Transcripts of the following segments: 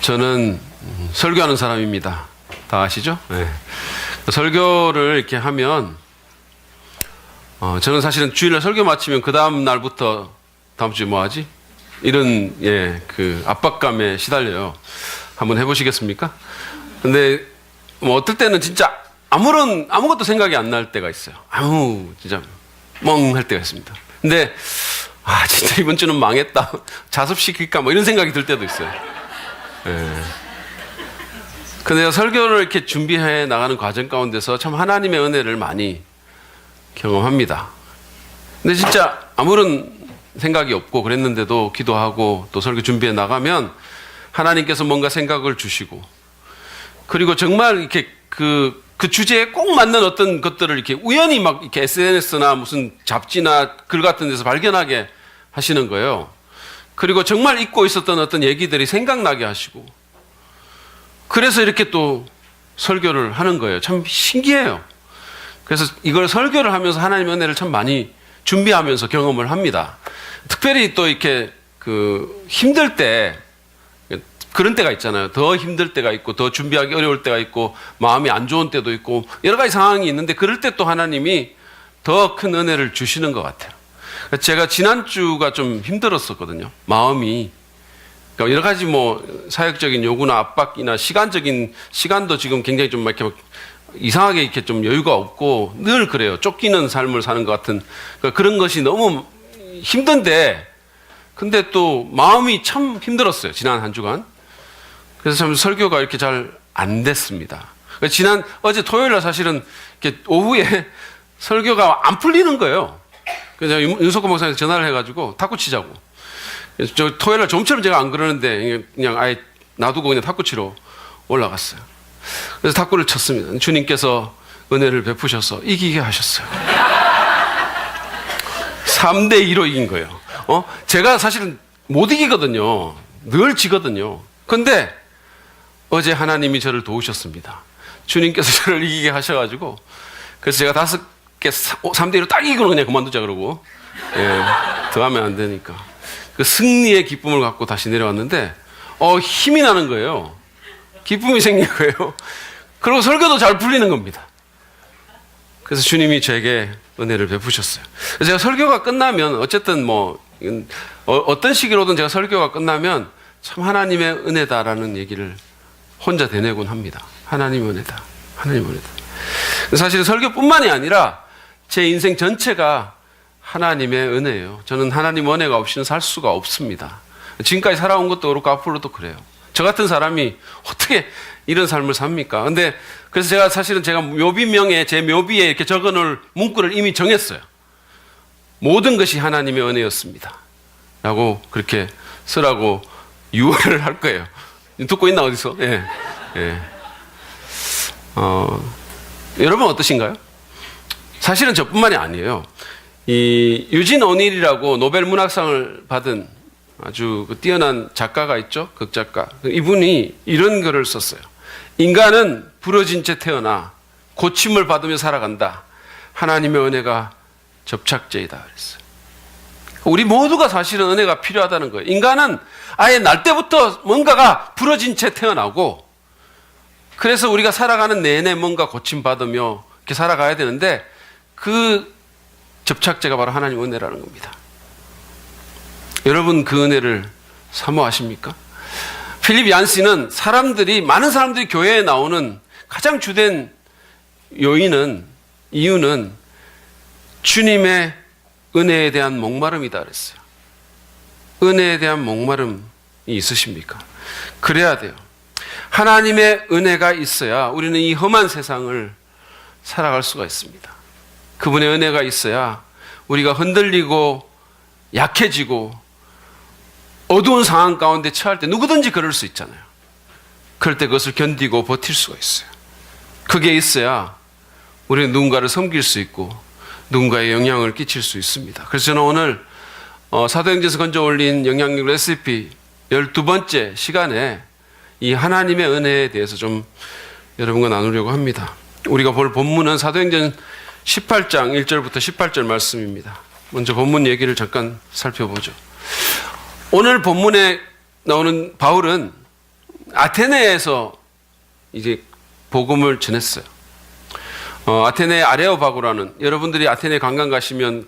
저는 설교하는 사람입니다. 다 아시죠? 네. 설교를 이렇게 하면 저는 사실은 주일날 설교 마치면 그 다음 날부터 다음 주에 뭐 하지? 이런 그 압박감에 시달려요. 한번 해보시겠습니까? 근데 뭐 어떨 때는 진짜 아무것도 생각이 안 날 때가 있어요. 진짜 멍할 때가 있습니다. 근데 진짜 이번 주는 망했다. 자습시킬까 뭐 이런 생각이 들 때도 있어요. 근데 설교를 이렇게 준비해 나가는 과정 가운데서 참 하나님의 은혜를 많이 경험합니다. 근데 진짜 아무런 생각이 없고 그랬는데도 기도하고 또 설교 준비해 나가면 하나님께서 뭔가 생각을 주시고, 그리고 정말 이렇게 그 주제에 꼭 맞는 어떤 것들을 이렇게 우연히 막 이렇게 SNS나 무슨 잡지나 글 같은 데서 발견하게 하시는 거예요. 그리고 정말 잊고 있었던 어떤 얘기들이 생각나게 하시고, 그래서 이렇게 또 설교를 하는 거예요. 참 신기해요. 그래서 이걸 설교를 하면서 하나님의 은혜를 참 많이 준비하면서 경험을 합니다. 특별히 또 이렇게 힘들 때, 그런 때가 있잖아요. 더 힘들 때가 있고, 더 준비하기 어려울 때가 있고, 마음이 안 좋은 때도 있고, 여러 가지 상황이 있는데, 그럴 때 또 하나님이 더 큰 은혜를 주시는 것 같아요. 제가 지난주가 좀 힘들었었거든요. 마음이. 그러니까 여러 가지 뭐 사역적인 요구나 압박이나 시간도 지금 굉장히 좀 이렇게 이상하게 이렇게 좀 여유가 없고 늘 그래요. 쫓기는 삶을 사는 것 같은 그런 것이 너무 힘든데, 근데 또 마음이 참 힘들었어요. 지난 한 주간. 그래서 참 설교가 이렇게 잘 안 됐습니다. 어제 토요일 날 사실은 이렇게 오후에 설교가 안 풀리는 거예요. 그래서 윤석호 목사님한테 전화를 해가지고 탁구 치자고. 저 토요일 날 좀처럼 제가 안 그러는데 그냥 아예 놔두고 그냥 탁구 치러 올라갔어요. 그래서 탁구를 쳤습니다. 주님께서 은혜를 베푸셔서 이기게 하셨어요. 3대2로 이긴 거예요. 제가 사실은 못 이기거든요. 늘 지거든요. 근데 어제 하나님이 저를 도우셨습니다. 주님께서 저를 이기게 하셔가지고, 그래서 제가 5개 3대1로 딱 이기고 그냥 그만두자 그러고, 더 하면 안 되니까. 그 승리의 기쁨을 갖고 다시 내려왔는데, 힘이 나는 거예요. 기쁨이 생긴 거예요. 그리고 설교도 잘 풀리는 겁니다. 그래서 주님이 저에게 은혜를 베푸셨어요. 그래서 제가 설교가 끝나면, 어쨌든 뭐, 어떤 시기로든 제가 설교가 끝나면 참 하나님의 은혜다라는 얘기를 혼자 되뇌곤 합니다. 하나님의 은혜다. 하나님의 은혜다. 사실 설교뿐만이 아니라 제 인생 전체가 하나님의 은혜예요. 저는 하나님 은혜가 없이는 살 수가 없습니다. 지금까지 살아온 것도 그렇고 앞으로도 그래요. 저 같은 사람이 어떻게 이런 삶을 삽니까? 근데 그래서 제가 사실은 제가 묘비명에 제 묘비에 이렇게 적어놓을 문구를 이미 정했어요. 모든 것이 하나님의 은혜였습니다. 라고 그렇게 쓰라고 유언을 할 거예요. 듣고 있나 어디서? 여러분 어떠신가요? 사실은 저뿐만이 아니에요. 이 유진 오닐이라고 노벨 문학상을 받은 아주 뛰어난 작가가 있죠. 극작가. 이분이 이런 글을 썼어요. 인간은 부러진 채 태어나 고침을 받으며 살아간다. 하나님의 은혜가 접착제이다. 그랬어요. 우리 모두가 사실은 은혜가 필요하다는 거예요. 인간은 아예 날 때부터 뭔가가 부러진 채 태어나고, 그래서 우리가 살아가는 내내 뭔가 고침받으며 이렇게 살아가야 되는데, 그 접착제가 바로 하나님의 은혜라는 겁니다. 여러분 그 은혜를 사모하십니까? 필립 얀시는 많은 사람들이 교회에 나오는 가장 주된 이유는 주님의 은혜에 대한 목마름이다 그랬어요. 은혜에 대한 목마름이 있으십니까? 그래야 돼요. 하나님의 은혜가 있어야 우리는 이 험한 세상을 살아갈 수가 있습니다. 그분의 은혜가 있어야 우리가 흔들리고 약해지고 어두운 상황 가운데 처할 때 누구든지 그럴 수 있잖아요. 그럴 때 그것을 견디고 버틸 수가 있어요. 그게 있어야 우리는 누군가를 섬길 수 있고 누군가에 영향을 끼칠 수 있습니다. 그래서 저는 오늘 사도행전에서 건져 올린 영향력 레시피 12번째 시간에 이 하나님의 은혜에 대해서 좀 여러분과 나누려고 합니다. 우리가 볼 본문은 사도행전 18장 1절부터 18절 말씀입니다. 먼저 본문 얘기를 잠깐 살펴보죠. 오늘 본문에 나오는 바울은 아테네에서 이제 복음을 전했어요. 아테네 아레오바고라는, 여러분들이 아테네 관광 가시면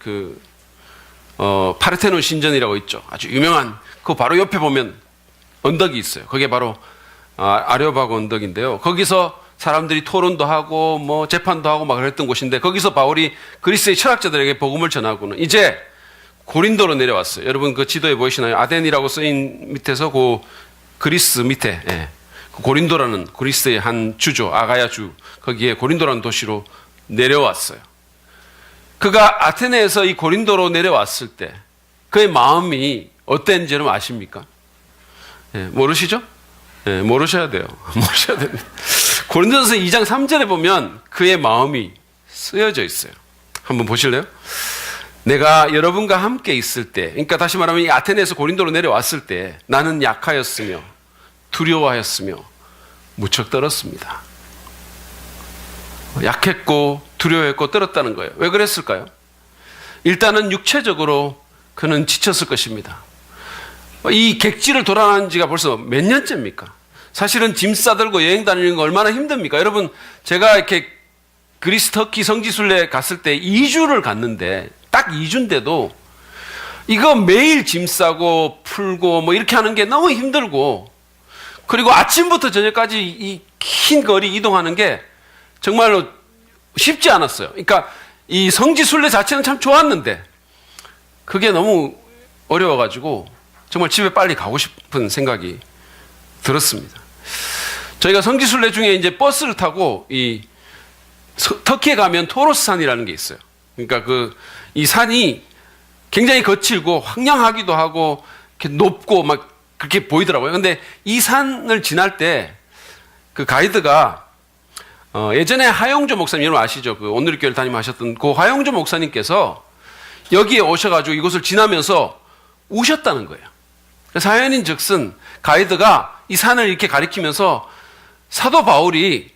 파르테논 신전이라고 있죠. 아주 유명한, 그 바로 옆에 보면 언덕이 있어요. 그게 바로 아레오바고 언덕인데요. 거기서 사람들이 토론도 하고 뭐 재판도 하고 막 그랬던 곳인데, 거기서 바울이 그리스의 철학자들에게 복음을 전하고는 이제 고린도로 내려왔어요. 여러분 그 지도에 보이시나요? 아덴이라고 쓰인 밑에서 그 그리스 밑에, 그 고린도라는 그리스의 한 주죠. 아가야 주. 거기에 고린도라는 도시로 내려왔어요. 그가 아테네에서 이 고린도로 내려왔을 때 그의 마음이 어땠는지 여러분 아십니까? 모르시죠? 모르셔야 돼요. 모르셔야 됩니다. 고린도전서 2장 3절에 보면 그의 마음이 쓰여져 있어요. 한번 보실래요? 내가 여러분과 함께 있을 때, 그러니까 다시 말하면 이 아테네에서 고린도로 내려왔을 때 나는 약하였으며 두려워하였으며 무척 떨었습니다. 약했고 두려워했고 떨었다는 거예요. 왜 그랬을까요? 일단은 육체적으로 그는 지쳤을 것입니다. 이 객지를 돌아다닌 지가 벌써 몇 년째입니까? 사실은 짐 싸들고 여행 다니는 거 얼마나 힘듭니까? 여러분, 제가 이렇게 그리스 터키 성지순례 갔을 때 2주를 갔는데, 딱 2주인데도 이거 매일 짐 싸고 풀고 뭐 이렇게 하는 게 너무 힘들고, 그리고 아침부터 저녁까지 이 긴 거리 이동하는 게 정말로 쉽지 않았어요. 그러니까 이 성지순례 자체는 참 좋았는데 그게 너무 어려워가지고 정말 집에 빨리 가고 싶은 생각이 들었습니다. 저희가 성지순례 중에 이제 버스를 타고 이 터키에 가면 토로스산이라는 게 있어요. 그러니까 이 산이 굉장히 거칠고 황량하기도 하고 이렇게 높고 막 그렇게 보이더라고요. 근데 이 산을 지날 때 그 가이드가 예전에 하용조 목사님, 여러분 아시죠? 그 온누리교회를 다니면하셨던 그 하용조 목사님께서 여기에 오셔가지고 이곳을 지나면서 우셨다는 거예요. 그래서 하연인 즉슨 가이드가 이 산을 이렇게 가리키면서 사도 바울이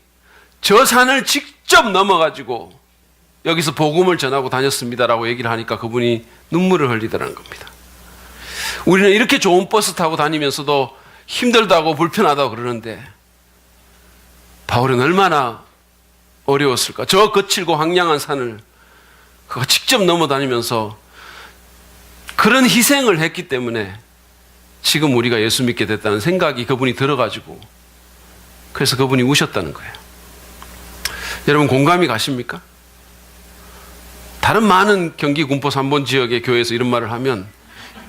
저 산을 직접 넘어가지고 여기서 복음을 전하고 다녔습니다라고 얘기를 하니까 그분이 눈물을 흘리더라는 겁니다. 우리는 이렇게 좋은 버스 타고 다니면서도 힘들다고 불편하다고 그러는데 바울은 얼마나 어려웠을까? 저 거칠고 황량한 산을 그가 직접 넘어다니면서 그런 희생을 했기 때문에 지금 우리가 예수 믿게 됐다는 생각이 그분이 들어가지고 그래서 그분이 우셨다는 거예요. 여러분 공감이 가십니까? 다른 많은 경기 군포 3번 지역의 교회에서 이런 말을 하면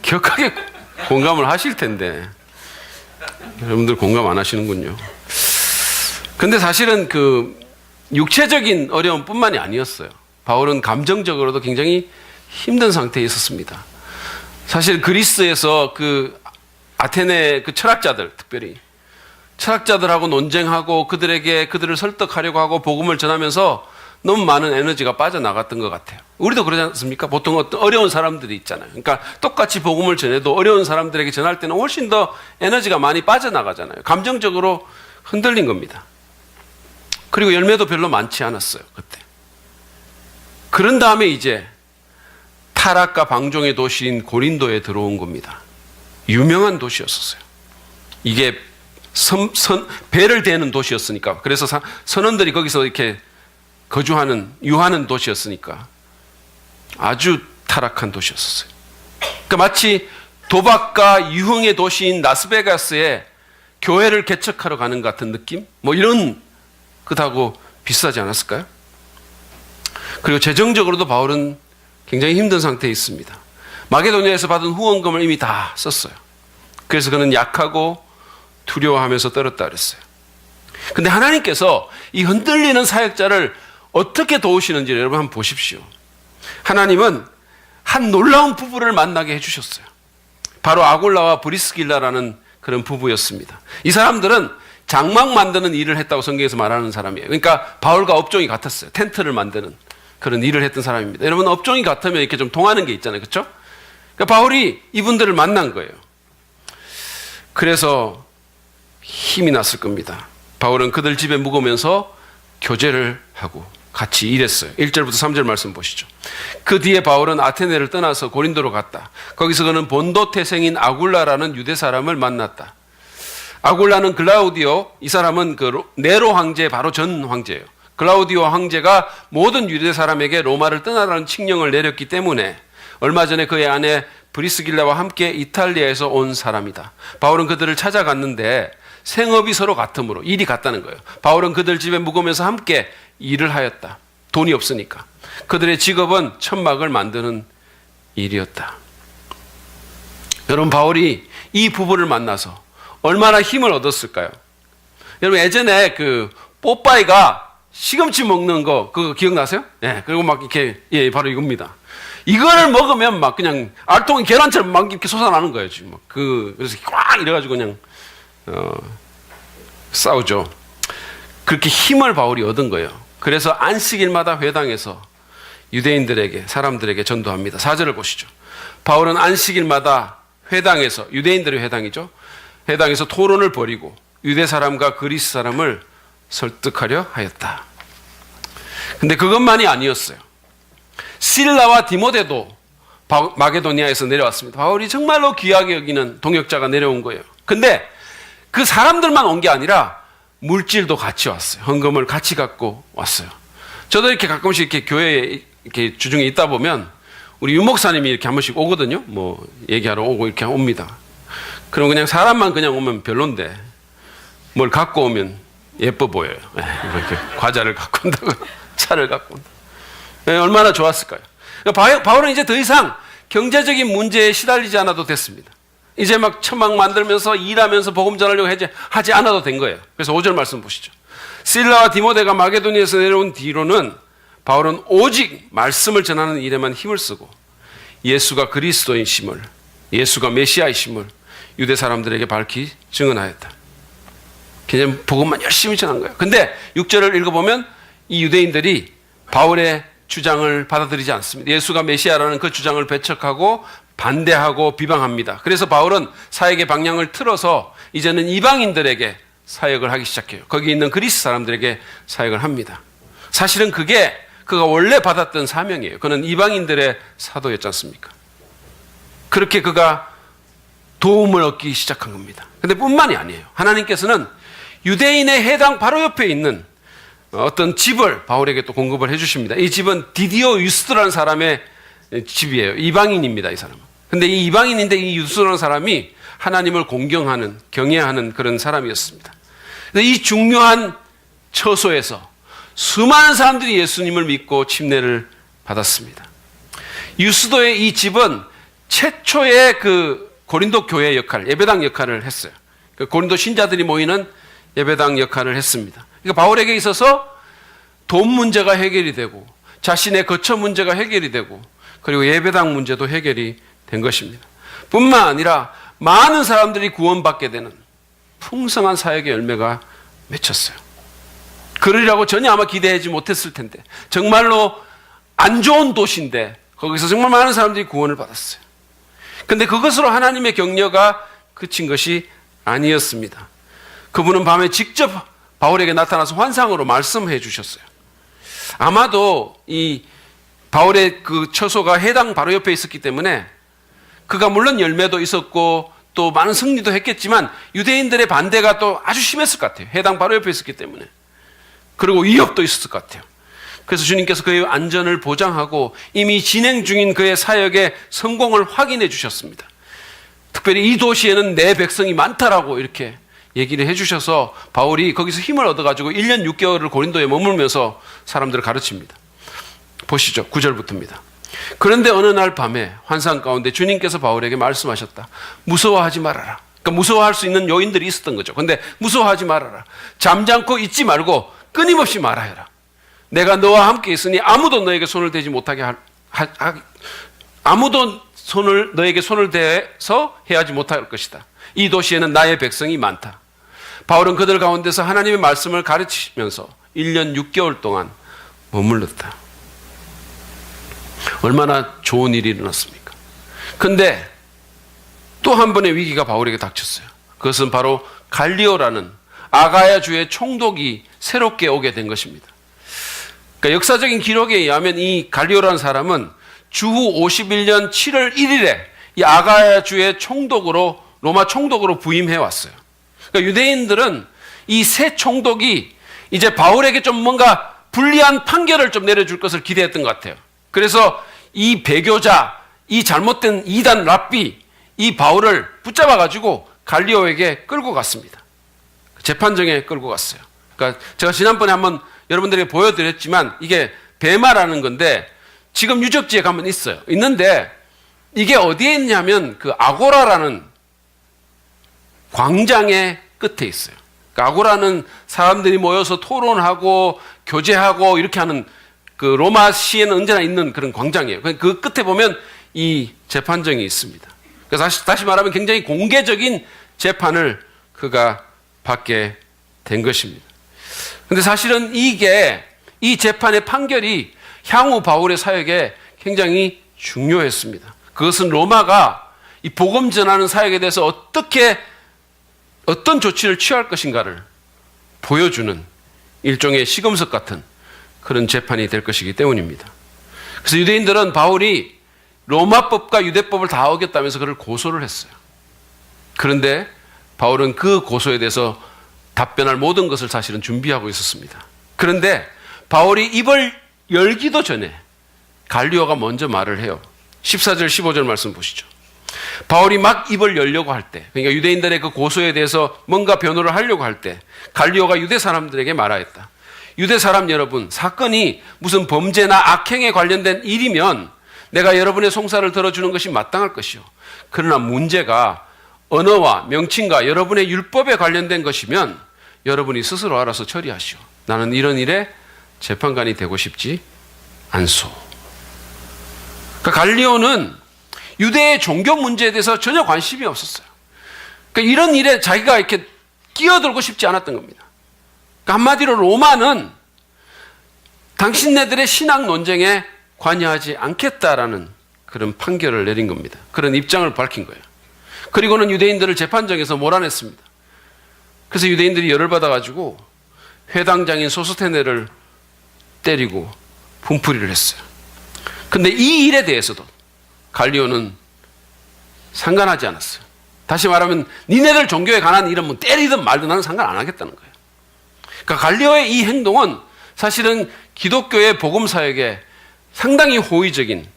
격하게 공감을 하실 텐데 여러분들 공감 안 하시는군요. 근데 사실은 그 육체적인 어려움뿐만이 아니었어요. 바울은 감정적으로도 굉장히 힘든 상태에 있었습니다. 사실 그리스에서 그 아테네 그 철학자들, 특별히 철학자들하고 논쟁하고 그들을 설득하려고 하고 복음을 전하면서 너무 많은 에너지가 빠져나갔던 것 같아요. 우리도 그러지 않습니까? 보통 어떤 어려운 사람들이 있잖아요. 그러니까 똑같이 복음을 전해도 어려운 사람들에게 전할 때는 훨씬 더 에너지가 많이 빠져나가잖아요. 감정적으로 흔들린 겁니다. 그리고 열매도 별로 많지 않았어요, 그때. 그런 다음에 이제 타락과 방종의 도시인 고린도에 들어온 겁니다. 유명한 도시였었어요. 이게 배를 대는 도시였으니까. 그래서 선원들이 거기서 이렇게 유하는 도시였으니까 아주 타락한 도시였었어요. 그러니까 마치 도박과 유흥의 도시인 라스베가스에 교회를 개척하러 가는 것 같은 느낌? 뭐 이런 그하고 비슷하지 않았을까요? 그리고 재정적으로도 바울은 굉장히 힘든 상태에 있습니다. 마게도니아에서 받은 후원금을 이미 다 썼어요. 그래서 그는 약하고 두려워하면서 떨었다 그랬어요. 근데 하나님께서 이 흔들리는 사역자를 어떻게 도우시는지 여러분 한번 보십시오. 하나님은 한 놀라운 부부를 만나게 해주셨어요. 바로 아굴라와 브리스길라라는 그런 부부였습니다. 이 사람들은 장막 만드는 일을 했다고 성경에서 말하는 사람이에요. 그러니까 바울과 업종이 같았어요. 텐트를 만드는 그런 일을 했던 사람입니다. 여러분 업종이 같으면 이렇게 좀 통하는 게 있잖아요. 그렇죠? 그러니까 바울이 이분들을 만난 거예요. 그래서 힘이 났을 겁니다. 바울은 그들 집에 묵으면서 교제를 하고 같이 일했어요. 1절부터 3절 말씀 보시죠. 그 뒤에 바울은 아테네를 떠나서 고린도로 갔다. 거기서 그는 본도 태생인 아굴라라는 유대 사람을 만났다. 아굴라는 글라우디오, 이 사람은 그 네로 황제 바로 전 황제예요. 글라우디오 황제가 모든 유대 사람에게 로마를 떠나라는 칙령을 내렸기 때문에 얼마 전에 그의 아내 브리스길라와 함께 이탈리아에서 온 사람이다. 바울은 그들을 찾아갔는데 생업이 서로 같으므로 일이 같다는 거예요. 바울은 그들 집에 묵으면서 함께 일을 하였다. 돈이 없으니까. 그들의 직업은 천막을 만드는 일이었다. 여러분, 바울이 이 부부를 만나서 얼마나 힘을 얻었을까요? 여러분, 예전에 그 뽀빠이가 시금치 먹는 거 그거 기억나세요? 예, 그리고 막 이렇게, 예, 바로 이겁니다. 이거를 먹으면 막 그냥 알통이 계란처럼 막 이렇게 솟아나는 거예요, 지금. 그래서 꽉 이래가지고 그냥, 싸우죠. 그렇게 힘을 바울이 얻은 거예요. 그래서 안식일마다 회당에서 유대인들에게, 사람들에게 전도합니다. 4절을 보시죠. 바울은 안식일마다 회당에서, 유대인들의 회당이죠. 회당에서 토론을 벌이고 유대 사람과 그리스 사람을 설득하려 하였다. 근데 그것만이 아니었어요. 실라와 디모데도 마게도니아에서 내려왔습니다. 바울이 정말로 귀하게 여기는 동역자가 내려온 거예요. 근데 그 사람들만 온 게 아니라 물질도 같이 왔어요. 헌금을 같이 갖고 왔어요. 저도 이렇게 가끔씩 이렇게 교회에 이렇게 주중에 있다 보면 우리 유 목사님이 이렇게 한 번씩 오거든요. 뭐 얘기하러 오고 이렇게 옵니다. 그럼 그냥 사람만 그냥 오면 별론데 뭘 갖고 오면 예뻐 보여요. 이렇게 과자를 갖고 온다고 차를 갖고 온다. 얼마나 좋았을까요? 바울은 이제 더 이상 경제적인 문제에 시달리지 않아도 됐습니다. 이제 막 천막 만들면서 일하면서 복음 전하려고 하지 않아도 된 거예요. 그래서 5절 말씀 보시죠. 실라와 디모데가 마게도니아에서 내려온 뒤로는 바울은 오직 말씀을 전하는 일에만 힘을 쓰고 예수가 그리스도이심을, 예수가 메시아이심을 유대 사람들에게 밝히 증언하였다. 그냥 복음만 열심히 전한 거예요. 근데 6절을 읽어보면 이 유대인들이 바울의 주장을 받아들이지 않습니다. 예수가 메시아라는 그 주장을 배척하고 반대하고 비방합니다. 그래서 바울은 사역의 방향을 틀어서 이제는 이방인들에게 사역을 하기 시작해요. 거기 있는 그리스 사람들에게 사역을 합니다. 사실은 그게 그가 원래 받았던 사명이에요. 그는 이방인들의 사도였지 않습니까? 그렇게 그가 도움을 얻기 시작한 겁니다. 근데 뿐만이 아니에요. 하나님께서는 유대인의 해당 바로 옆에 있는 어떤 집을 바울에게 또 공급을 해주십니다. 이 집은 디디오 유스드라는 사람의 집이에요. 이방인입니다, 이 사람은. 근데 이 이방인인데 이 유스드라는 사람이 하나님을 공경하는, 경외하는 그런 사람이었습니다. 이 중요한 처소에서 수많은 사람들이 예수님을 믿고 침례를 받았습니다. 유스도의 이 집은 최초의 그 고린도 교회 역할, 예배당 역할을 했어요. 그 고린도 신자들이 모이는 예배당 역할을 했습니다. 그러니까 바울에게 있어서 돈 문제가 해결이 되고 자신의 거처 문제가 해결이 되고 그리고 예배당 문제도 해결이 된 것입니다. 뿐만 아니라 많은 사람들이 구원받게 되는 풍성한 사역의 열매가 맺혔어요. 그러리라고 전혀 아마 기대하지 못했을 텐데 정말로 안 좋은 도시인데 거기서 정말 많은 사람들이 구원을 받았어요. 근데 그것으로 하나님의 격려가 그친 것이 아니었습니다. 그분은 밤에 직접 바울에게 나타나서 환상으로 말씀해 주셨어요. 아마도 이 바울의 그 처소가 해당 바로 옆에 있었기 때문에 그가 물론 열매도 있었고 또 많은 승리도 했겠지만 유대인들의 반대가 또 아주 심했을 것 같아요. 해당 바로 옆에 있었기 때문에. 그리고 위협도 있었을 것 같아요. 그래서 주님께서 그의 안전을 보장하고 이미 진행 중인 그의 사역의 성공을 확인해 주셨습니다. 특별히 이 도시에는 내 백성이 많다라고 이렇게 얘기를 해주셔서 바울이 거기서 힘을 얻어가지고 1년 6개월을 고린도에 머물면서 사람들을 가르칩니다. 보시죠. 9절부터입니다. 그런데 어느 날 밤에 환상 가운데 주님께서 바울에게 말씀하셨다. 무서워하지 말아라. 그러니까 무서워할 수 있는 요인들이 있었던 거죠. 근데 무서워하지 말아라. 잠잠고 잊지 말고 끊임없이 말하여라. 내가 너와 함께 있으니 아무도 너에게 손을 대지 못하게 아무도 너에게 손을 대서 해하지 못할 것이다. 이 도시에는 나의 백성이 많다. 바울은 그들 가운데서 하나님의 말씀을 가르치면서 1년 6개월 동안 머물렀다. 얼마나 좋은 일이 일어났습니까? 근데 또 한 번의 위기가 바울에게 닥쳤어요. 그것은 바로 갈리오라는 아가야 주의 총독이 새롭게 오게 된 것입니다. 그러니까 역사적인 기록에 의하면 이 갈리오라는 사람은 주후 51년 7월 1일에 이 아가야 주의 총독으로 로마 총독으로 부임해 왔어요. 그러니까 유대인들은 이 새 총독이 이제 바울에게 좀 뭔가 불리한 판결을 좀 내려줄 것을 기대했던 것 같아요. 그래서 이 배교자, 이 잘못된 이단 랍비, 이 바울을 붙잡아가지고 갈리오에게 끌고 갔습니다. 재판정에 끌고 갔어요. 그러니까 제가 지난번에 한번 여러분들에게 보여드렸지만 이게 베마라는 건데 지금 유적지에 가면 있어요. 있는데 이게 어디에 있냐면 그 아고라라는 광장의 끝에 있어요. 그러니까 아고라는 사람들이 모여서 토론하고 교제하고 이렇게 하는 그 로마시에는 언제나 있는 그런 광장이에요. 그 끝에 보면 이 재판정이 있습니다. 그래서 다시 말하면 굉장히 공개적인 재판을 그가 받게 된 것입니다. 근데 사실은 이 재판의 판결이 향후 바울의 사역에 굉장히 중요했습니다. 그것은 로마가 이 복음 전하는 사역에 대해서 어떤 조치를 취할 것인가를 보여주는 일종의 시금석 같은 그런 재판이 될 것이기 때문입니다. 그래서 유대인들은 바울이 로마법과 유대법을 다 어겼다면서 그를 고소를 했어요. 그런데 바울은 그 고소에 대해서 답변할 모든 것을 사실은 준비하고 있었습니다. 그런데 바울이 입을 열기도 전에 갈리오가 먼저 말을 해요. 14절 15절 말씀 보시죠. 바울이 막 입을 열려고 할 때, 그러니까 유대인들의 그 고소에 대해서 뭔가 변호를 하려고 할 때 갈리오가 유대 사람들에게 말하였다. 유대 사람 여러분, 사건이 무슨 범죄나 악행에 관련된 일이면 내가 여러분의 송사를 들어주는 것이 마땅할 것이요. 그러나 문제가 언어와 명칭과 여러분의 율법에 관련된 것이면 여러분이 스스로 알아서 처리하시오. 나는 이런 일에 재판관이 되고 싶지 않소. 그러니까 갈리오는 유대의 종교 문제에 대해서 전혀 관심이 없었어요. 그러니까 이런 일에 자기가 이렇게 끼어들고 싶지 않았던 겁니다. 그러니까 한마디로 로마는 당신네들의 신앙 논쟁에 관여하지 않겠다라는 그런 판결을 내린 겁니다. 그런 입장을 밝힌 거예요. 그리고는 유대인들을 재판정에서 몰아냈습니다. 그래서 유대인들이 열을 받아가지고 회당장인 소스테네를 때리고 분풀이를 했어요. 근데 이 일에 대해서도 갈리오는 상관하지 않았어요. 다시 말하면 니네들 종교에 관한 일은 뭐 때리든 말든 나는 상관 안 하겠다는 거예요. 그러니까 갈리오의 이 행동은 사실은 기독교의 복음 사역에 상당히 호의적인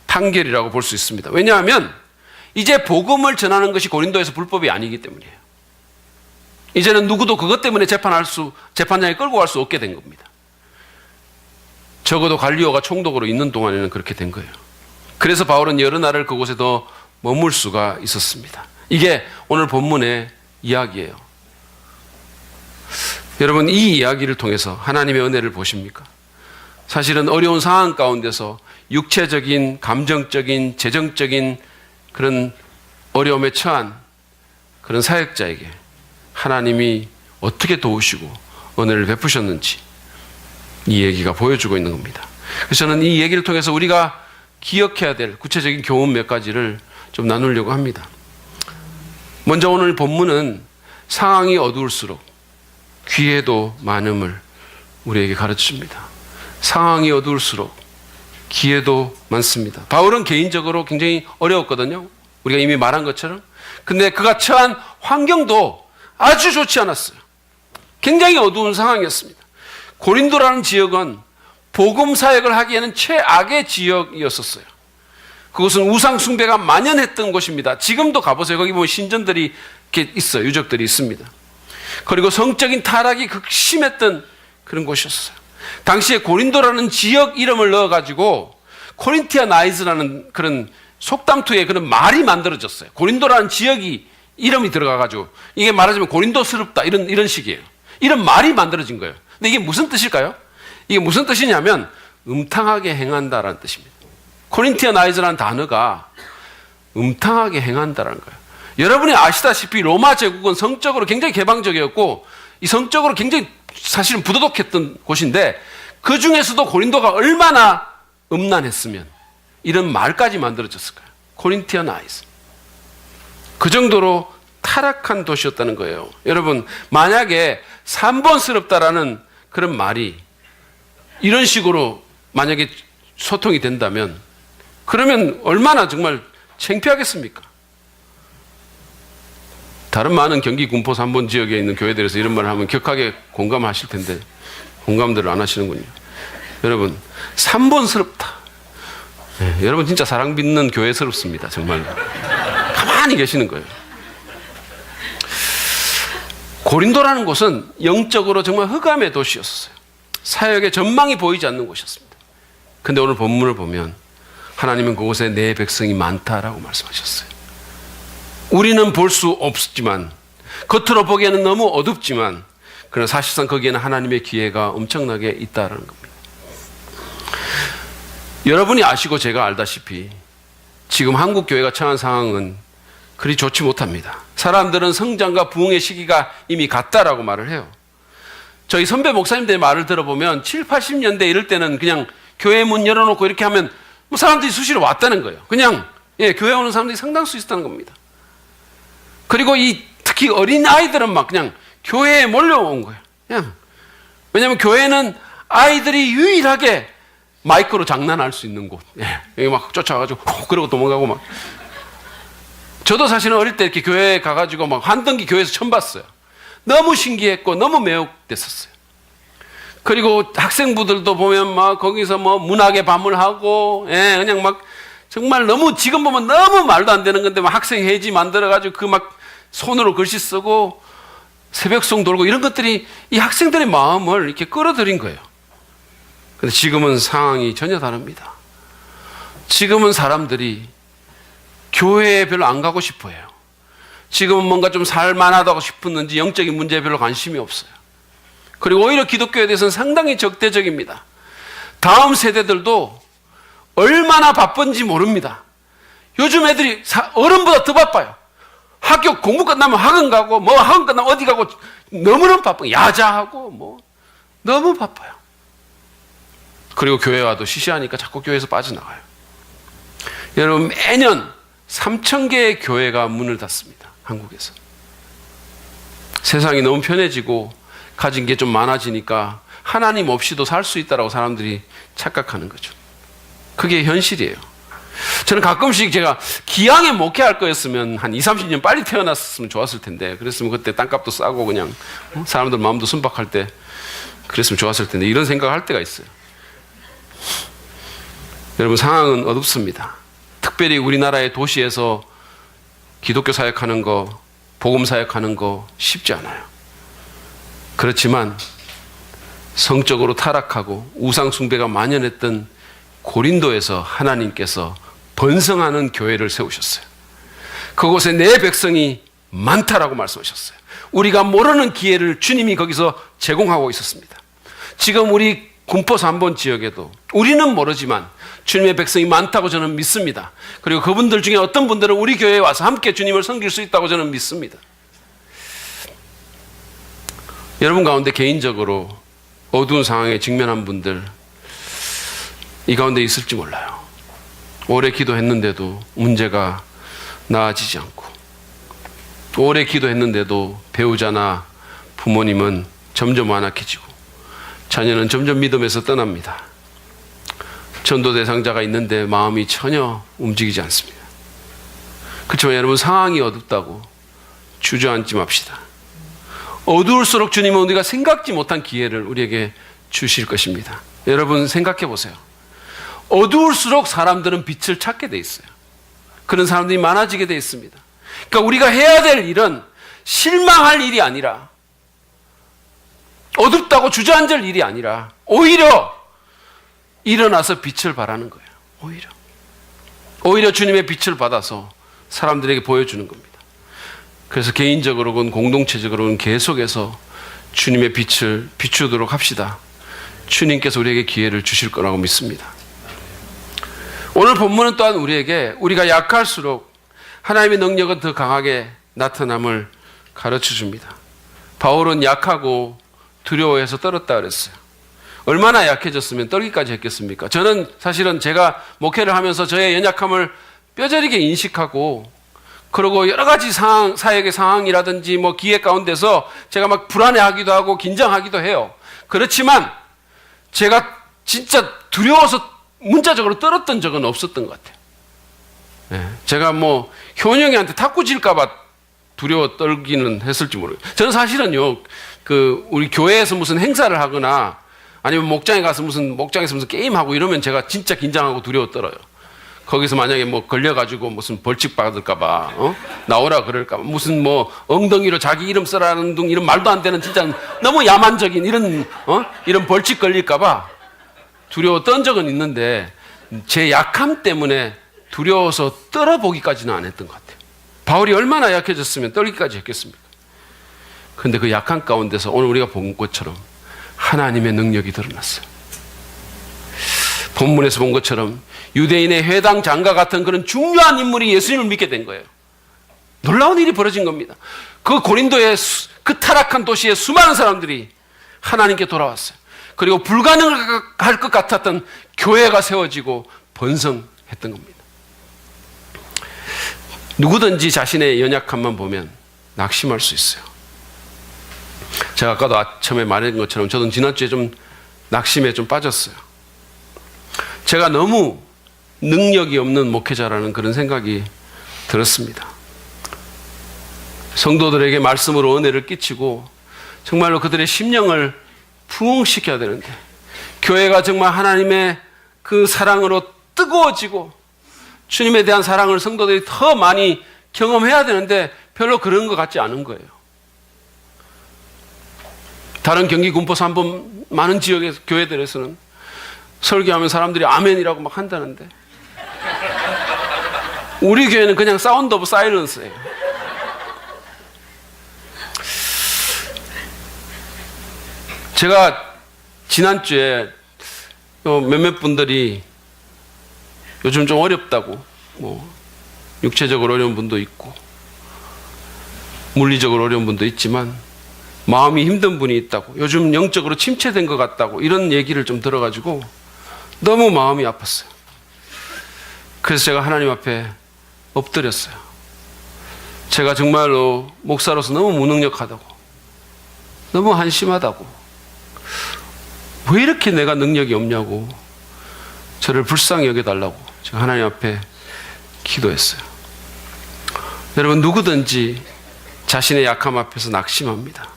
판결이라고 볼 수 있습니다. 왜냐하면 이제 복음을 전하는 것이 고린도에서 불법이 아니기 때문이에요. 이제는 누구도 그것 때문에 재판장에 끌고 갈 수 없게 된 겁니다. 적어도 갈리오가 총독으로 있는 동안에는 그렇게 된 거예요. 그래서 바울은 여러 날을 그곳에 더 머물 수가 있었습니다. 이게 오늘 본문의 이야기예요. 여러분, 이 이야기를 통해서 하나님의 은혜를 보십니까? 사실은 어려운 상황 가운데서 육체적인, 감정적인, 재정적인 그런 어려움에 처한 그런 사역자에게 하나님이 어떻게 도우시고 은혜를 베푸셨는지 이 얘기가 보여주고 있는 겁니다. 그래서 저는 이 얘기를 통해서 우리가 기억해야 될 구체적인 교훈 몇 가지를 좀 나누려고 합니다. 먼저 오늘 본문은 상황이 어두울수록 기회도 많음을 우리에게 가르쳐줍니다. 상황이 어두울수록 기회도 많습니다. 바울은 개인적으로 굉장히 어려웠거든요. 우리가 이미 말한 것처럼. 근데 그가 처한 환경도 아주 좋지 않았어요. 굉장히 어두운 상황이었습니다. 고린도라는 지역은 복음 사역을 하기에는 최악의 지역이었었어요. 그곳은 우상 숭배가 만연했던 곳입니다. 지금도 가보세요. 거기 보면 신전들이 이렇게 있어요. 유적들이 있습니다. 그리고 성적인 타락이 극심했던 그런 곳이었어요. 당시에 고린도라는 지역 이름을 넣어가지고 코린티아 나이즈라는 그런 속담투에 그런 말이 만들어졌어요. 고린도라는 지역이 이름이 들어가가지고 이게 말하자면 고린도스럽다 이런 식이에요. 이런 말이 만들어진 거예요. 근데 이게 무슨 뜻일까요? 이게 무슨 뜻이냐면 음탕하게 행한다라는 뜻입니다. 코린티아 나이즈라는 단어가 음탕하게 행한다라는 거예요. 여러분이 아시다시피 로마 제국은 성적으로 굉장히 개방적이었고 이 성적으로 굉장히 사실은 부도덕했던 곳인데 그 중에서도 고린도가 얼마나 음란했으면 이런 말까지 만들어졌을까요? 코린티아 나이즈. 그 정도로 타락한 도시였다는 거예요. 여러분, 만약에 3번스럽다라는 그런 말이 이런 식으로 만약에 소통이 된다면 그러면 얼마나 정말 창피하겠습니까? 다른 많은 경기 군포 3번 지역에 있는 교회들에서 이런 말을 하면 격하게 공감하실 텐데 공감들을 안 하시는군요. 여러분, 3번스럽다. 네, 여러분 진짜 사랑 빚는 교회스럽습니다. 정말 가만히 계시는 거예요. 고린도라는 곳은 영적으로 정말 흑암의 도시였어요. 사역의 전망이 보이지 않는 곳이었습니다. 근데 오늘 본문을 보면 하나님은 그곳에 내 백성이 많다라고 말씀하셨어요. 우리는 볼 수 없지만, 겉으로 보기에는 너무 어둡지만, 그러나 사실상 거기에는 하나님의 기회가 엄청나게 있다는 겁니다. 여러분이 아시고 제가 알다시피 지금 한국 교회가 처한 상황은 그리 좋지 못합니다. 사람들은 성장과 부흥의 시기가 이미 갔다라고 말을 해요. 저희 선배 목사님들의 말을 들어보면 7, 80년대 이럴 때는 그냥 교회 문 열어놓고 이렇게 하면 뭐 사람들이 수시로 왔다는 거예요. 그냥 교회 오는 사람들이 상당수 있었다는 겁니다. 그리고 특히 어린 아이들은 막 그냥 교회에 몰려온 거예요. 그냥. 왜냐하면 교회는 아이들이 유일하게 마이크로 장난할 수 있는 곳. 여기 막 쫓아가지고 그러고 도망가고 막. 저도 사실은 어릴 때 이렇게 교회에 가가지고 막 한등기 교회에서 처음 봤어요. 너무 신기했고 너무 매혹됐었어요. 그리고 학생부들도 보면 막 거기서 뭐 문학의 밤을 하고, 그냥 막 정말 너무 지금 보면 너무 말도 안 되는 건데 막 학생 회지 만들어가지고 그 막 손으로 글씨 쓰고 새벽송 돌고 이런 것들이 이 학생들의 마음을 이렇게 끌어들인 거예요. 근데 지금은 상황이 전혀 다릅니다. 지금은 사람들이 교회에 별로 안 가고 싶어 해요. 지금은 뭔가 좀 살만하다고 싶었는지 영적인 문제에 별로 관심이 없어요. 그리고 오히려 기독교에 대해서는 상당히 적대적입니다. 다음 세대들도 얼마나 바쁜지 모릅니다. 요즘 애들이 어른보다 더 바빠요. 학교 공부 끝나면 학원 가고 뭐 학원 끝나면 어디 가고 너무너무 바빠요. 야자하고 뭐 너무 바빠요. 그리고 교회 와도 시시하니까 자꾸 교회에서 빠져나가요. 여러분, 매년 3,000개의 교회가 문을 닫습니다. 한국에서. 세상이 너무 편해지고 가진 게 좀 많아지니까 하나님 없이도 살 수 있다라고 사람들이 착각하는 거죠. 그게 현실이에요. 저는 가끔씩 제가 기왕에 목회할 거였으면 한 20, 30년 빨리 태어났으면 좋았을 텐데, 그랬으면 그때 땅값도 싸고 그냥 사람들 마음도 순박할 때 그랬으면 좋았을 텐데, 이런 생각을 할 때가 있어요. 여러분, 상황은 어둡습니다. 특별히 우리나라의 도시에서 기독교 사역하는 거, 복음 사역하는 거 쉽지 않아요. 그렇지만 성적으로 타락하고 우상 숭배가 만연했던 고린도에서 하나님께서 번성하는 교회를 세우셨어요. 그곳에 내 백성이 많다라고 말씀하셨어요. 우리가 모르는 기회를 주님이 거기서 제공하고 있었습니다. 지금 우리 군포 3번 지역에도 우리는 모르지만 주님의 백성이 많다고 저는 믿습니다. 그리고 그분들 중에 어떤 분들은 우리 교회에 와서 함께 주님을 섬길 수 있다고 저는 믿습니다. 여러분 가운데 개인적으로 어두운 상황에 직면한 분들 이 가운데 있을지 몰라요. 오래 기도했는데도 문제가 나아지지 않고, 오래 기도했는데도 배우자나 부모님은 점점 완악해지고 자녀는 점점 믿음에서 떠납니다. 전도 대상자가 있는데 마음이 전혀 움직이지 않습니다. 그렇지만 여러분, 상황이 어둡다고 주저앉지 맙시다. 어두울수록 주님은 우리가 생각지 못한 기회를 우리에게 주실 것입니다. 여러분 생각해 보세요. 어두울수록 사람들은 빛을 찾게 돼 있어요. 그런 사람들이 많아지게 돼 있습니다. 그러니까 우리가 해야 될 일은 실망할 일이 아니라, 어둡다고 주저앉을 일이 아니라 오히려 일어나서 빛을 발하는 거예요. 오히려 주님의 빛을 받아서 사람들에게 보여주는 겁니다. 그래서 개인적으로건 공동체적으로는 계속해서 주님의 빛을 비추도록 합시다. 주님께서 우리에게 기회를 주실 거라고 믿습니다. 오늘 본문은 또한 우리에게 우리가 약할수록 하나님의 능력은 더 강하게 나타남을 가르쳐 줍니다. 바울은 약하고 두려워해서 떨었다 그랬어요. 얼마나 약해졌으면 떨기까지 했겠습니까? 저는 사실은 제가 목회를 하면서 저의 연약함을 뼈저리게 인식하고, 그리고 여러 가지 상황, 사역의 상황이라든지 뭐 기회 가운데서 제가 막 불안해하기도 하고 긴장하기도 해요. 그렇지만 제가 진짜 두려워서 문자적으로 떨었던 적은 없었던 것 같아요. 제가 뭐 효영이한테 탁구 질까봐 두려워 떨기는 했을지 모르겠어요. 저는 사실은요, 우리 교회에서 무슨 행사를 하거나 아니면 목장에서 무슨 게임하고 이러면 제가 진짜 긴장하고 두려워 떨어요. 거기서 만약에 뭐 걸려가지고 무슨 벌칙 받을까봐, 나오라 그럴까봐, 무슨 뭐 엉덩이로 자기 이름 써라는 둥 이런 말도 안 되는 진짜 너무 야만적인 이런 벌칙 걸릴까봐 두려워 떤 적은 있는데 제 약함 때문에 두려워서 떨어보기까지는 안 했던 것 같아요. 바울이 얼마나 약해졌으면 떨기까지 했겠습니까? 그런데 그 약한 가운데서 오늘 우리가 본 것처럼 하나님의 능력이 드러났어요. 본문에서 본 것처럼 유대인의 회당 장과 같은 그런 중요한 인물이 예수님을 믿게 된 거예요. 놀라운 일이 벌어진 겁니다. 그 고린도의 그 타락한 도시에 수많은 사람들이 하나님께 돌아왔어요. 그리고 불가능할 것 같았던 교회가 세워지고 번성했던 겁니다. 누구든지 자신의 연약함만 보면 낙심할 수 있어요. 제가 아까도 처음에 말한 것처럼 저도 지난주에 좀 낙심에 좀 빠졌어요. 제가 너무 능력이 없는 목회자라는 그런 생각이 들었습니다. 성도들에게 말씀으로 은혜를 끼치고 정말로 그들의 심령을 부흥시켜야 되는데 교회가 정말 하나님의 그 사랑으로 뜨거워지고 주님에 대한 사랑을 성도들이 더 많이 경험해야 되는데 별로 그런 것 같지 않은 거예요. 다른 경기 군포 한번 많은 지역의 교회들에서는 설교하면 사람들이 아멘이라고 막 한다는데 우리 교회는 그냥 사운드 오브 사이런스예요. 제가 지난주에 몇몇 분들이 요즘 좀 어렵다고, 육체적으로 어려운 분도 있고 물리적으로 어려운 분도 있지만 마음이 힘든 분이 있다고, 요즘 영적으로 침체된 것 같다고 이런 얘기를 좀 들어가지고 너무 마음이 아팠어요. 그래서 제가 하나님 앞에 엎드렸어요. 제가 정말로 목사로서 너무 무능력하다고, 너무 한심하다고, 왜 이렇게 내가 능력이 없냐고 저를 불쌍히 여겨달라고 제가 하나님 앞에 기도했어요. 여러분, 누구든지 자신의 약함 앞에서 낙심합니다.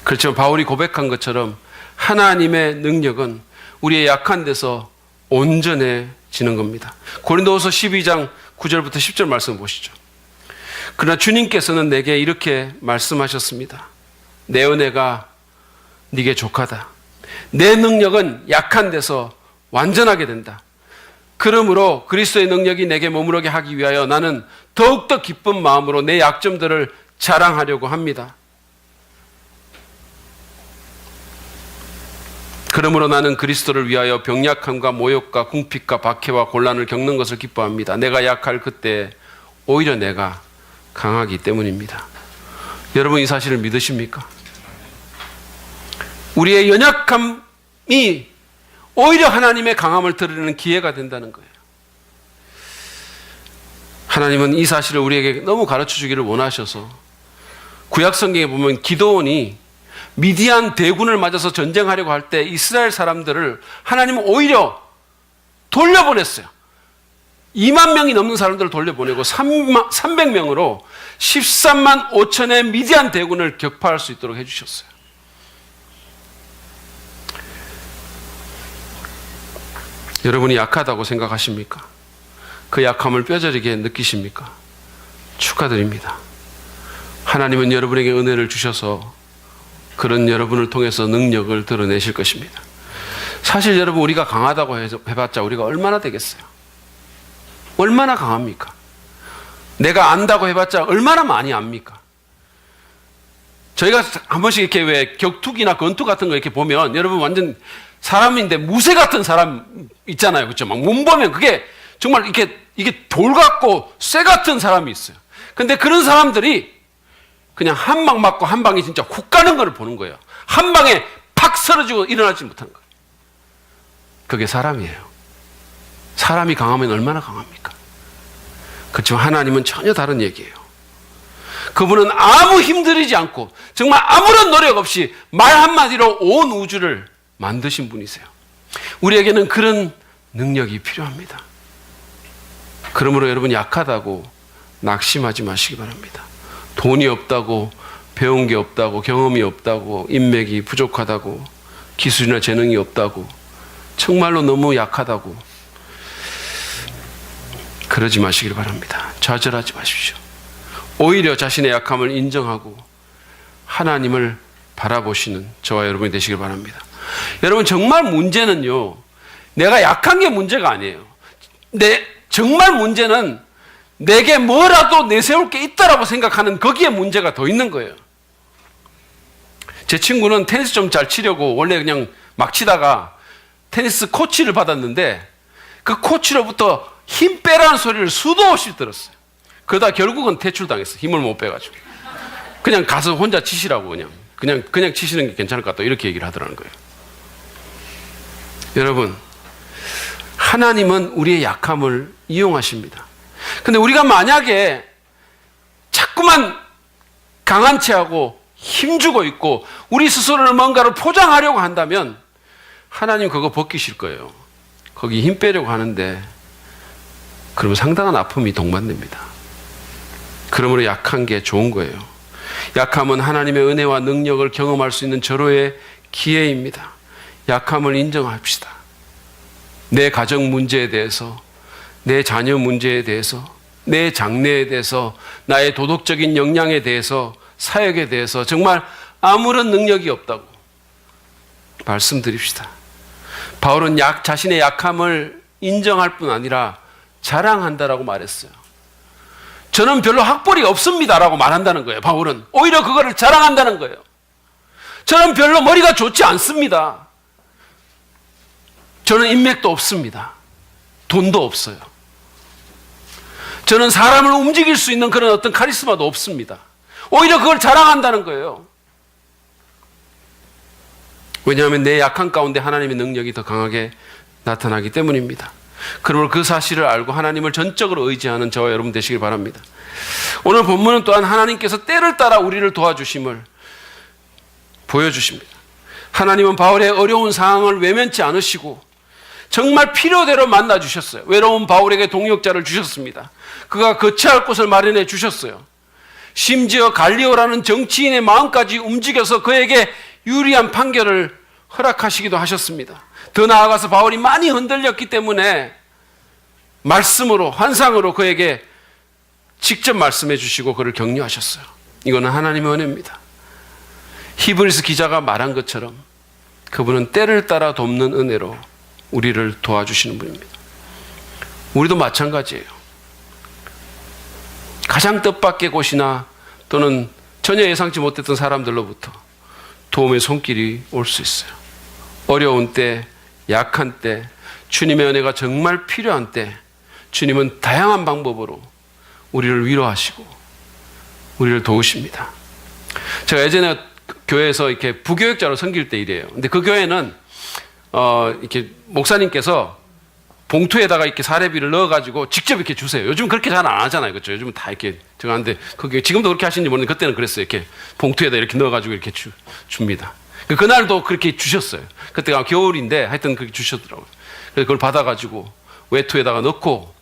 그렇지만 바울이 고백한 것처럼 하나님의 능력은 우리의 약한 데서 온전해지는 겁니다. 고린도후서 12장 9절부터 10절 말씀 보시죠. 그러나 주님께서는 내게 이렇게 말씀하셨습니다. 내 은혜가 네게 족하다. 내 능력은 약한 데서 완전하게 된다. 그러므로 그리스도의 능력이 내게 머무르게 하기 위하여 나는 더욱더 기쁜 마음으로 내 약점들을 자랑하려고 합니다. 그러므로 나는 그리스도를 위하여 병약함과 모욕과 궁핍과 박해와 곤란을 겪는 것을 기뻐합니다. 내가 약할 그때 오히려 내가 강하기 때문입니다. 여러분, 이 사실을 믿으십니까? 우리의 연약함이 오히려 하나님의 강함을 드러내는 기회가 된다는 거예요. 하나님은 이 사실을 우리에게 너무 가르쳐 주기를 원하셔서 구약 성경에 보면 기드온이 미디안 대군을 맞아서 전쟁하려고 할 때 이스라엘 사람들을 하나님은 오히려 돌려보냈어요. 2만 명이 넘는 사람들을 돌려보내고 300명으로 13만 5천의 미디안 대군을 격파할 수 있도록 해주셨어요. 여러분이 약하다고 생각하십니까? 그 약함을 뼈저리게 느끼십니까? 축하드립니다. 하나님은 여러분에게 은혜를 주셔서 그런 여러분을 통해서 능력을 드러내실 것입니다. 사실 여러분, 우리가 강하다고 해봤자 우리가 얼마나 되겠어요? 얼마나 강합니까? 내가 안다고 해봤자 얼마나 많이 압니까? 저희가 한 번씩 이렇게 왜 격투기나 권투 같은 거 이렇게 보면 여러분 완전 사람인데 무쇠 같은 사람 있잖아요. 그렇죠? 막 몸보면 그게 정말 이게 돌 같고 쇠 같은 사람이 있어요. 근데 그런 사람들이 그냥 한 방 맞고 한 방이 진짜 훅 가는 걸 보는 거예요. 한 방에 팍 쓰러지고 일어나지 못하는 거예요. 그게 사람이에요. 사람이 강하면 얼마나 강합니까? 그렇지만 하나님은 전혀 다른 얘기예요. 그분은 아무 힘들이지 않고 정말 아무런 노력 없이 말 한마디로 온 우주를 만드신 분이세요. 우리에게는 그런 능력이 필요합니다. 그러므로 여러분, 약하다고 낙심하지 마시기 바랍니다. 돈이 없다고, 배운 게 없다고, 경험이 없다고, 인맥이 부족하다고, 기술이나 재능이 없다고, 정말로 너무 약하다고 그러지 마시길 바랍니다. 좌절하지 마십시오. 오히려 자신의 약함을 인정하고 하나님을 바라보시는 저와 여러분이 되시길 바랍니다. 여러분, 정말 문제는요, 내가 약한 게 문제가 아니에요. 정말 문제는 내게 뭐라도 내세울 게 있다라고 생각하는 거기에 문제가 더 있는 거예요. 제 친구는 테니스 좀 잘 치려고 원래 그냥 막 치다가 테니스 코치를 받았는데 그 코치로부터 힘 빼라는 소리를 수도 없이 들었어요. 그러다 결국은 퇴출당했어요. 힘을 못 빼가지고. 그냥 가서 혼자 치시라고 그냥 치시는 게 괜찮을 것 같다 이렇게 얘기를 하더라는 거예요. 여러분, 하나님은 우리의 약함을 이용하십니다. 근데 우리가 만약에 자꾸만 강한 체하고 힘주고 있고 우리 스스로를 뭔가를 포장하려고 한다면 하나님 그거 벗기실 거예요. 거기 힘 빼려고 하는데 그러면 상당한 아픔이 동반됩니다. 그러므로 약한 게 좋은 거예요. 약함은 하나님의 은혜와 능력을 경험할 수 있는 절호의 기회입니다. 약함을 인정합시다. 내 가정 문제에 대해서, 내 자녀 문제에 대해서, 내 장래에 대해서, 나의 도덕적인 역량에 대해서, 사역에 대해서 정말 아무런 능력이 없다고 말씀드립시다. 바울은 자신의 약함을 인정할 뿐 아니라 자랑한다라고 말했어요. 저는 별로 학벌이 없습니다라고 말한다는 거예요. 바울은 오히려 그거를 자랑한다는 거예요. 저는 별로 머리가 좋지 않습니다. 저는 인맥도 없습니다. 돈도 없어요. 저는 사람을 움직일 수 있는 그런 어떤 카리스마도 없습니다. 오히려 그걸 자랑한다는 거예요. 왜냐하면 내 약한 가운데 하나님의 능력이 더 강하게 나타나기 때문입니다. 그러므로 그 사실을 알고 하나님을 전적으로 의지하는 저와 여러분 되시길 바랍니다. 오늘 본문은 또한 하나님께서 때를 따라 우리를 도와주심을 보여주십니다. 하나님은 바울의 어려운 상황을 외면치 않으시고 정말 필요대로 만나주셨어요. 외로운 바울에게 동역자를 주셨습니다. 그가 거처할 곳을 마련해 주셨어요. 심지어 갈리오라는 정치인의 마음까지 움직여서 그에게 유리한 판결을 허락하시기도 하셨습니다. 더 나아가서 바울이 많이 흔들렸기 때문에 말씀으로, 환상으로 그에게 직접 말씀해 주시고 그를 격려하셨어요. 이거는 하나님의 은혜입니다. 히브리서 기자가 말한 것처럼 그분은 때를 따라 돕는 은혜로 우리를 도와주시는 분입니다. 우리도 마찬가지예요. 가장 뜻밖의 곳이나 또는 전혀 예상치 못했던 사람들로부터 도움의 손길이 올 수 있어요. 어려운 때, 약한 때, 주님의 은혜가 정말 필요한 때 주님은 다양한 방법으로 우리를 위로하시고 우리를 도우십니다. 제가 예전에 교회에서 이렇게 부교육자로 섬길 때 일이에요. 근데 그 교회는 이렇게 목사님께서 봉투에다가 이렇게 사례비를 넣어가지고 직접 이렇게 주세요. 요즘 그렇게 잘 안 하잖아요. 그렇죠? 요즘은 다 이렇게 정하는데 그게 지금도 그렇게 하시는지 모르는데 그때는 그랬어요. 이렇게 봉투에다 이렇게 넣어가지고 이렇게 줍니다. 그날도 그렇게 주셨어요. 그때가 겨울인데 하여튼 그렇게 주셨더라고요. 그래서 그걸 받아가지고 외투에다가 넣고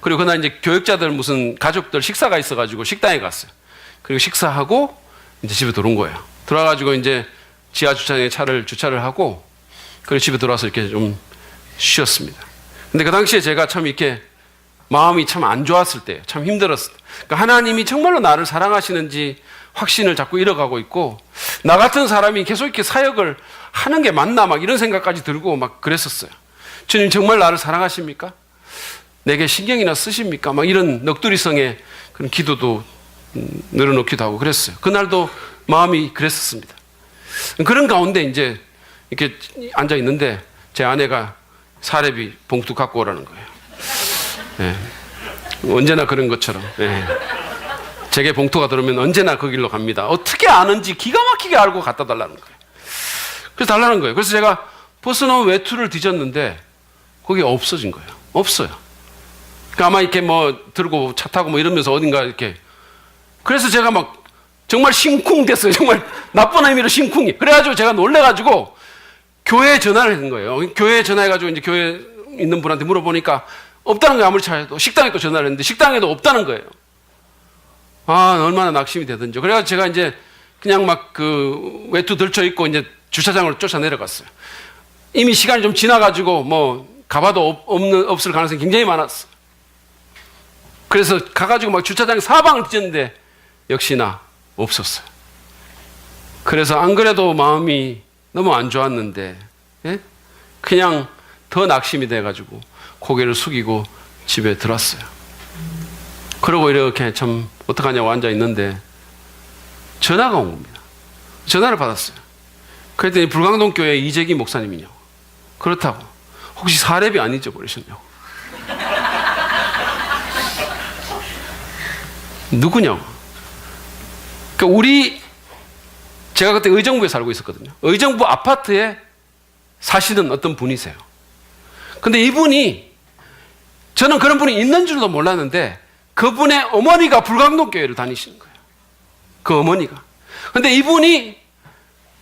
그리고 그날 이제 교육자들 무슨 가족들 식사가 있어가지고 식당에 갔어요. 그리고 식사하고 이제 집에 들어온 거예요. 들어와가지고 이제 지하 주차장에 차를 주차를 하고 그리고 집에 들어와서 이렇게 좀 쉬었습니다. 근데 그 당시에 제가 참 이렇게 마음이 참 안 좋았을 때예요. 참 힘들었을 때. 그러니까 하나님이 정말로 나를 사랑하시는지 확신을 자꾸 잃어가고 있고 나 같은 사람이 계속 이렇게 사역을 하는 게 맞나 막 이런 생각까지 들고 막 그랬었어요. 주님 정말 나를 사랑하십니까? 내게 신경이나 쓰십니까? 막 이런 넋두리성의 그런 기도도 늘어놓기도 하고 그랬어요. 그날도 마음이 그랬었습니다. 그런 가운데 이제 이렇게 앉아 있는데 제 아내가 사례비 봉투 갖고 오라는 거예요. 네. 언제나 그런 것처럼. 네. 제게 봉투가 들어오면 언제나 그 길로 갑니다. 어떻게 아는지 기가 막히게 알고 갖다 달라는 거예요. 그래서 달라는 거예요. 그래서 제가 벗어놓은 외투를 뒤졌는데 거기 없어진 거예요. 없어요. 그러니까 아마 이렇게 뭐 들고 차 타고 뭐 이러면서 어딘가 이렇게. 그래서 제가 막 정말 심쿵 됐어요. 정말 나쁜 의미로 심쿵이. 그래가지고 제가 놀래가지고 교회에 전화를 한 거예요. 교회에 전화해가지고 이제 교회에 있는 분한테 물어보니까 없다는 거예요. 아무리 찾아도. 식당에 또 전화를 했는데 식당에도 없다는 거예요. 얼마나 낙심이 되든지. 그래가지고 제가 이제 그냥 막 그 외투 들쳐 입고 이제 주차장으로 쫓아 내려갔어요. 이미 시간이 좀 지나가지고 뭐 가봐도 없을 가능성이 굉장히 많았어. 그래서 가가지고 막 주차장에 사방을 뒤졌는데 역시나 없었어요. 그래서 안 그래도 마음이 너무 안 좋았는데, 예? 그냥 더 낙심이 돼가지고 고개를 숙이고 집에 들어왔어요. 그러고 이렇게 참 어떡하냐고 앉아 있는데 전화가 온 겁니다. 전화를 받았어요. 그랬더니 불광동 교회 이재기 목사님이냐고. 그렇다고. 혹시 사례비 안 잊어버리셨냐고. 누구냐고. 그러니까 제가 그때 의정부에 살고 있었거든요. 의정부 아파트에 사시는 어떤 분이세요. 근데 이분이, 저는 그런 분이 있는 줄도 몰랐는데 그분의 어머니가 불광동 교회를 다니시는 거예요. 그 어머니가. 근데 이분이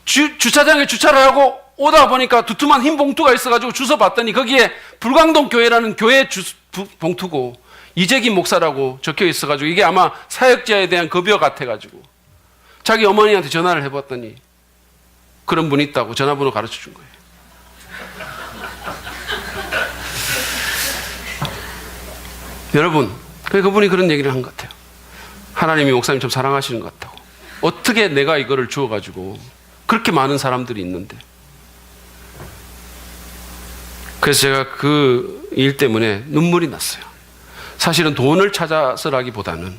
주차장에 주차를 하고 오다 보니까 두툼한 흰 봉투가 있어가지고 주워 봤더니 거기에 불광동 교회라는 교회 봉투고 이재기 목사라고 적혀 있어가지고 이게 아마 사역자에 대한 급여 같아가지고 자기 어머니한테 전화를 해봤더니 그런 분이 있다고 전화번호 가르쳐 준 거예요. 여러분, 그분이 그런 얘기를 한 것 같아요. 하나님이 목사님 좀 사랑하시는 것 같다고. 어떻게 내가 이거를 주워가지고 그렇게 많은 사람들이 있는데. 그래서 제가 그 일 때문에 눈물이 났어요. 사실은 돈을 찾아서라기보다는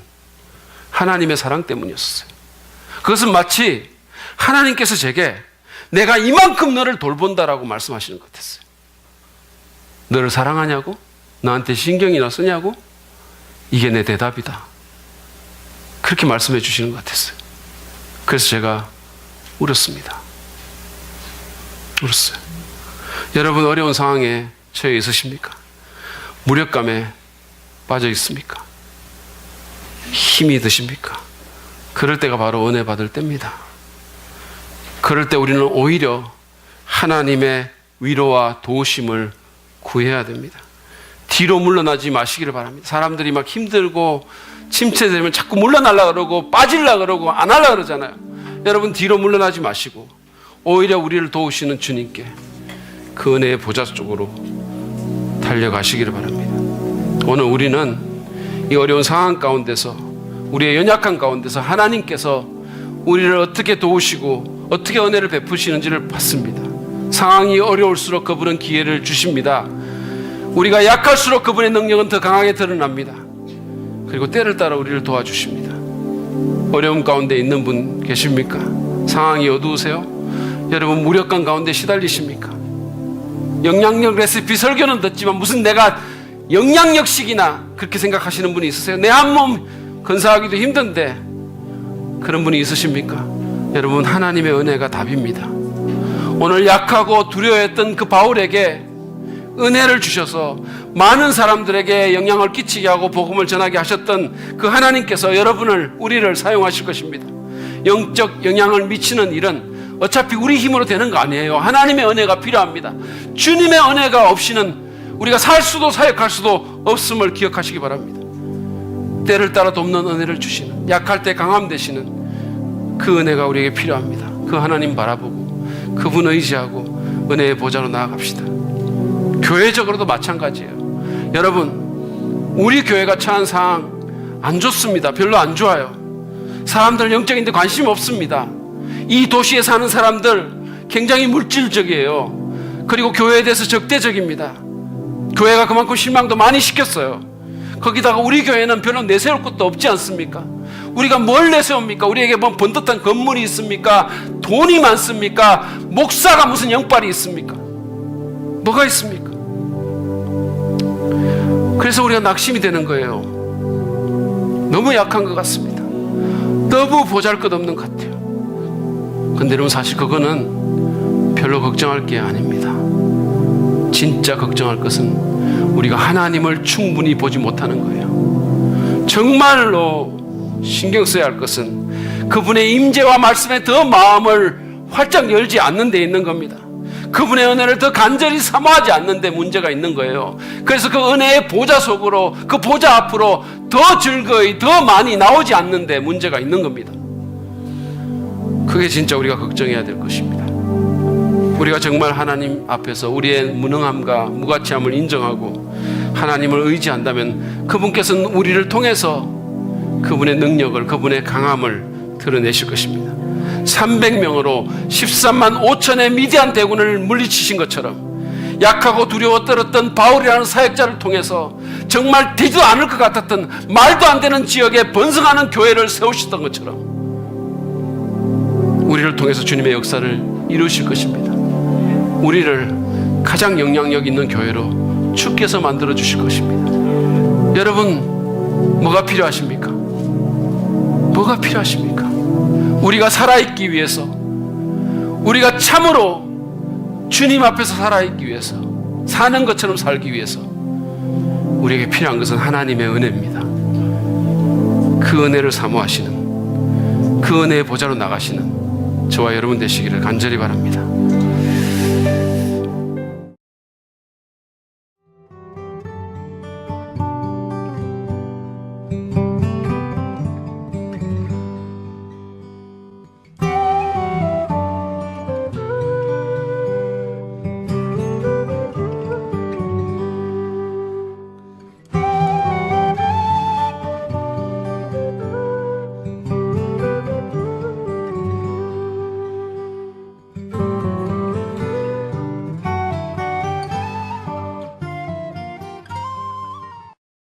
하나님의 사랑 때문이었어요. 그것은 마치 하나님께서 제게 내가 이만큼 너를 돌본다라고 말씀하시는 것 같았어요. 너를 사랑하냐고? 나한테 신경이나 쓰냐고? 이게 내 대답이다. 그렇게 말씀해 주시는 것 같았어요. 그래서 제가 울었습니다. 울었어요. 여러분, 어려운 상황에 처해 있으십니까? 무력감에 빠져 있습니까? 힘이 드십니까? 그럴 때가 바로 은혜 받을 때입니다. 그럴 때 우리는 오히려 하나님의 위로와 도우심을 구해야 됩니다. 뒤로 물러나지 마시기를 바랍니다. 사람들이 막 힘들고 침체되면 자꾸 물러나려고 그러고 빠지려고 그러고 안 하려고 그러잖아요. 여러분, 뒤로 물러나지 마시고 오히려 우리를 도우시는 주님께 그 은혜의 보좌 쪽으로 달려가시기를 바랍니다. 오늘 우리는 이 어려운 상황 가운데서, 우리의 연약한 가운데서 하나님께서 우리를 어떻게 도우시고 어떻게 은혜를 베푸시는지를 봤습니다. 상황이 어려울수록 그분은 기회를 주십니다. 우리가 약할수록 그분의 능력은 더 강하게 드러납니다. 그리고 때를 따라 우리를 도와주십니다. 어려움 가운데 있는 분 계십니까? 상황이 어두우세요? 여러분, 무력감 가운데 시달리십니까? 영향력 레시피 설교는 듣지만 무슨 내가 영향력식이나 그렇게 생각하시는 분이 있으세요? 내 한 몸 건사하기도 힘든데 그런 분이 있으십니까? 여러분, 하나님의 은혜가 답입니다. 오늘 약하고 두려워했던 그 바울에게 은혜를 주셔서 많은 사람들에게 영향을 끼치게 하고 복음을 전하게 하셨던 그 하나님께서 우리를 사용하실 것입니다. 영적 영향을 미치는 일은 어차피 우리 힘으로 되는 거 아니에요. 하나님의 은혜가 필요합니다. 주님의 은혜가 없이는 우리가 살 수도 사역할 수도 없음을 기억하시기 바랍니다. 때를 따라 돕는 은혜를 주시는, 약할 때 강함 되시는 그 은혜가 우리에게 필요합니다. 그 하나님 바라보고 그분 의지하고 은혜의 보좌로 나아갑시다. 교회적으로도 마찬가지예요. 여러분, 우리 교회가 처한 상황 안 좋습니다. 별로 안 좋아요. 사람들 영적인 데 관심 없습니다. 이 도시에 사는 사람들 굉장히 물질적이에요. 그리고 교회에 대해서 적대적입니다. 교회가 그만큼 실망도 많이 시켰어요. 거기다가 우리 교회는 별로 내세울 것도 없지 않습니까? 우리가 뭘 내세웁니까? 우리에게 뭐 번듯한 건물이 있습니까? 돈이 많습니까? 목사가 무슨 영빨이 있습니까? 뭐가 있습니까? 그래서 우리가 낙심이 되는 거예요. 너무 약한 것 같습니다. 너무 보잘것없는 것 같아요. 근데 여러분, 사실 그거는 별로 걱정할 게 아닙니다. 진짜 걱정할 것은 우리가 하나님을 충분히 보지 못하는 거예요. 정말로 신경 써야 할 것은 그분의 임재와 말씀에 더 마음을 활짝 열지 않는 데 있는 겁니다. 그분의 은혜를 더 간절히 사모하지 않는데 문제가 있는 거예요. 그래서 그 은혜의 보좌 속으로, 그 보좌 앞으로 더 즐거이, 더 많이 나오지 않는데 문제가 있는 겁니다. 그게 진짜 우리가 걱정해야 될 것입니다. 우리가 정말 하나님 앞에서 우리의 무능함과 무가치함을 인정하고 하나님을 의지한다면 그분께서는 우리를 통해서 그분의 능력을, 그분의 강함을 드러내실 것입니다. 300명으로 13만 5천의 미디안 대군을 물리치신 것처럼 약하고 두려워 떨었던 바울이라는 사역자를 통해서 정말 되지도 않을 것 같았던 말도 안 되는 지역에 번성하는 교회를 세우셨던 것처럼 우리를 통해서 주님의 역사를 이루실 것입니다. 우리를 가장 영향력 있는 교회로 주께서 만들어 주실 것입니다. 여러분, 뭐가 필요하십니까? 뭐가 필요하십니까? 우리가 살아있기 위해서, 우리가 참으로 주님 앞에서 살아있기 위해서, 사는 것처럼 살기 위해서 우리에게 필요한 것은 하나님의 은혜입니다. 그 은혜를 사모하시는, 그 은혜의 보좌로 나가시는 저와 여러분 되시기를 간절히 바랍니다.